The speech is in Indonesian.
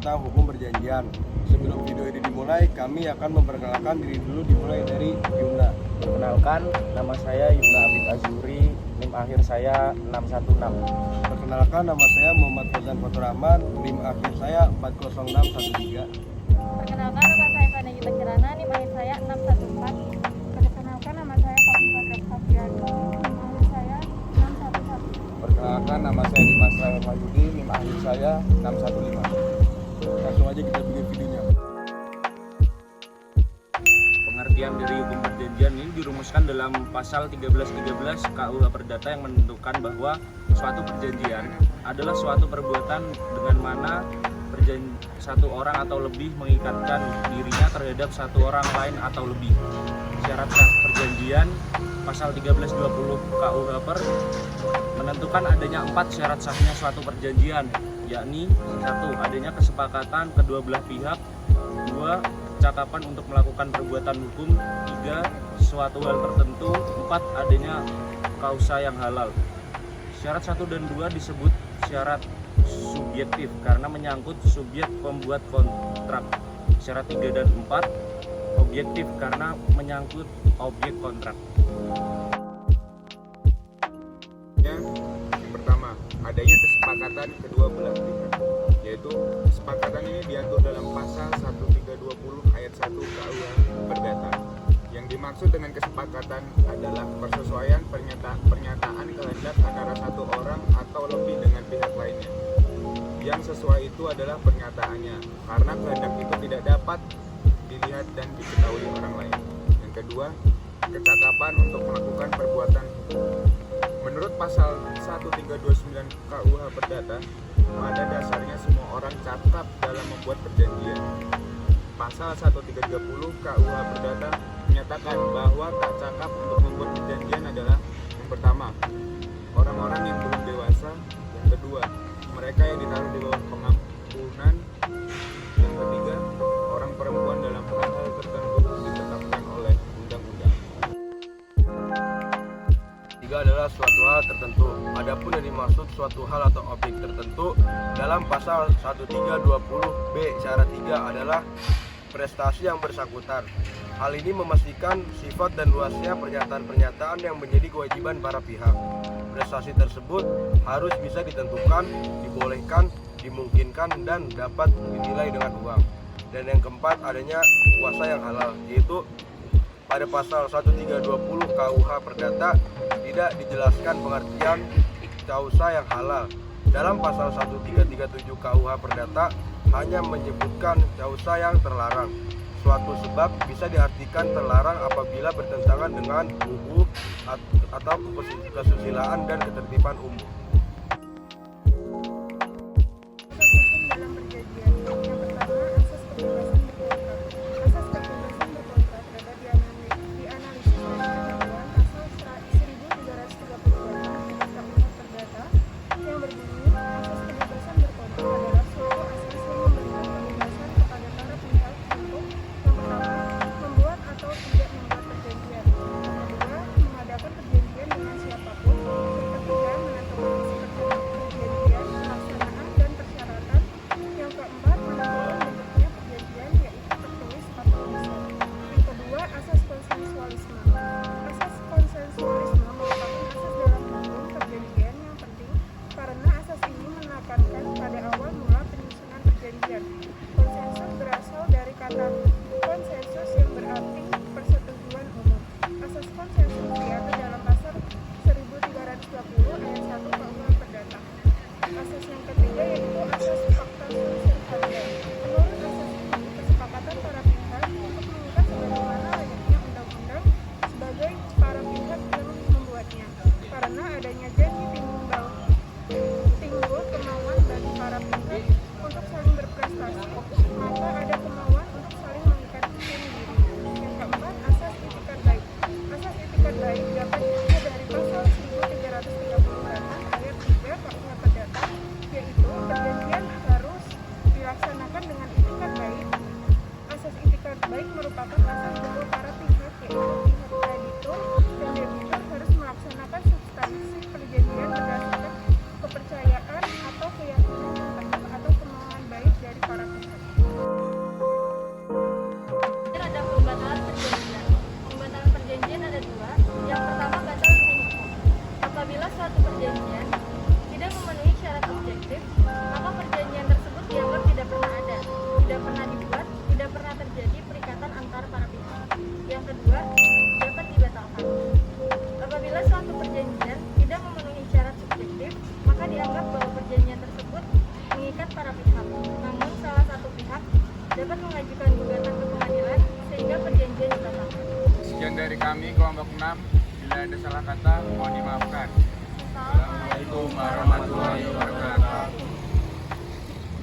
tentang hukum perjanjian. Sebelum video ini dimulai, kami akan memperkenalkan diri dulu, dimulai dari Yumna. Perkenalkan, nama saya Yumna Abid Azuri, NIM akhir saya 616. Perkenalkan, nama saya Muhammad Fauzan Fatur Rahman, NIM akhir saya 40613. Perkenalkan, nama saya Fana Yuta Kirana, NIM akhir saya 614. Perkenalkan, nama saya Fatimah Rekhafiani, NIM akhir saya 611. Perkenalkan, nama saya Dimas Rahel Mayudi, NIM akhir saya 615. Langsung aja kita bikin videonya. Pengertian dari hukum perjanjian ini dirumuskan dalam pasal 1313 KUH Perdata yang menentukan bahwa suatu perjanjian adalah suatu perbuatan dengan mana satu orang atau lebih mengikatkan dirinya terhadap satu orang lain atau lebih. Syarat sah perjanjian pasal 1320 KUH menentukan adanya 4 syarat sahnya suatu perjanjian, yakni 1. Adanya kesepakatan kedua belah pihak, 2. Cakapan untuk melakukan perbuatan hukum, 3. Suatu hal tertentu, 4. Adanya kausa yang halal. Syarat 1 dan 2 disebut syarat subjektif karena menyangkut subjek pembuat kontrak. Syarat 3 dan 4 objektif karena menyangkut objek kontrak. Yang pertama, adanya kesepakatan kedua belah pihak, yaitu kesepakatan ini diatur dalam pasal 1320 ayat 1 KUH Perdata. Yang dimaksud dengan kesepakatan adalah persesuaian pernyataan kehendak antara satu orang atau lebih dengan pihak lainnya. Yang sesuai itu adalah pernyataannya, karena kehendak itu tidak dapat dilihat dan diketahui orang lain. Yang kedua, kecakapan untuk melakukan perbuatan hukum. Menurut pasal 1329 KUH Perdata, pada dasarnya semua orang cakap dalam membuat perjanjian. Pasal 1330 KUH Perdata menyatakan bahwa tak cakap untuk membuat perjanjian adalah yang pertama, orang-orang yang belum dewasa. Yang kedua, mereka yang ditaruh di bawah pengampunan. Yang ketiga, orang perempuan dalam hal-hal tertentu ditetapkan oleh undang-undang. Tiga adalah suatu hal tertentu. Adapun yang dimaksud suatu hal atau objek tertentu dalam pasal 1320B syarat 3 adalah prestasi yang bersangkutan. Hal ini memastikan sifat dan luasnya pernyataan-pernyataan yang menjadi kewajiban para pihak. Prestasi tersebut harus bisa ditentukan, dibolehkan, dimungkinkan, dan dapat dinilai dengan uang. Dan yang keempat, adanya kuasa yang halal, yaitu pada pasal 1320 KUH Perdata tidak dijelaskan pengertian kausa yang halal. Dalam pasal 1337 KUH Perdata hanya menyebutkan kausa yang terlarang. Suatu sebab bisa diartikan terlarang apabila bertentangan dengan UU atau kesusilaan dan ketertiban umum. Asas hukum dalam perjanjian. Yang pertama, asas kebebasan berkontrak. Asas kebebasan berkontrak dapat dianalisis oleh ketentuan pasal 1338 KUH Perdata yang berbunyi, asas kebebasan berkontrak adalah suatu asas yang memberikan kebebasan kepada para pihak untuk yang pertama, membuat atau tidak membuat perjanjian. Yang kedua, mengadakan perjanjian dengan siapapun. Yang ketiga, menentukan isi perjanjian, pelaksanaan dan persyaratan. Yang keempat, menentukan bentuknya perjanjian, yaitu tertulis atau lisan. Yang kedua, asas konsensualisme. Asas konsensualisme merupakan asas dalam hukum perjanjian yang penting karena asas ini menekankan pada awal mula penyusunan perjanjian. Konsensus berasal dari kata konsensus yang berarti persetujuan umum. Asas konsensus diatur dalam pasal 1320 ayat 1 KUH Perdata. Asas yang ketiga yaitu asas fakta serta. Menurut asas ini, kesepakatan para pihak untuk mengikat sebagaimana layaknya undang-undang sebagai para pihak yang membuatnya. Karena adanya janji timbul kemauan bagi para pihak untuk saling berprestasi, maka ada kemauan untuk saling mengikatkan diri. Yang keempat, asas itikat baik. Asas itikat baik dapat diukur dari pasal 1338 ayat 3 KUH Perdata, yaitu perjanjian harus dilaksanakan dengan itikat baik. Asas itikat baik merupakan asas bahwa para pihak, yaitu pihak kreditur dan debitur, harus melaksanakan substansi perjanjian berdasarkan kepercayaan atau keyakinan yang penuh atau kemauan baik dari para pihak. Ada pembatalan perjanjian. Pembatalan perjanjian ada dua. Yang pertama, batal demi hukum. Apabila suatu perjanjian tidak memenuhi syarat objektif, maka perjanjian tersebut dianggap tidak pernah ada, tidak pernah dibuat, tidak pernah terjadi perikatan antar para pihak. Yang kedua, dapat dibatalkan. Apabila suatu perjanjian tidak memenuhi syarat subjektif, maka dianggap bahwa perjanjian tersebut mengikat para pihak. Namun salah satu pihak dapat mengajukan gugatan ke pengadilan sehingga perjanjian dibatalkan. Sekian dari kami kelompok 6. Bila ada salah kata, mohon dimaafkan. Assalamualaikum.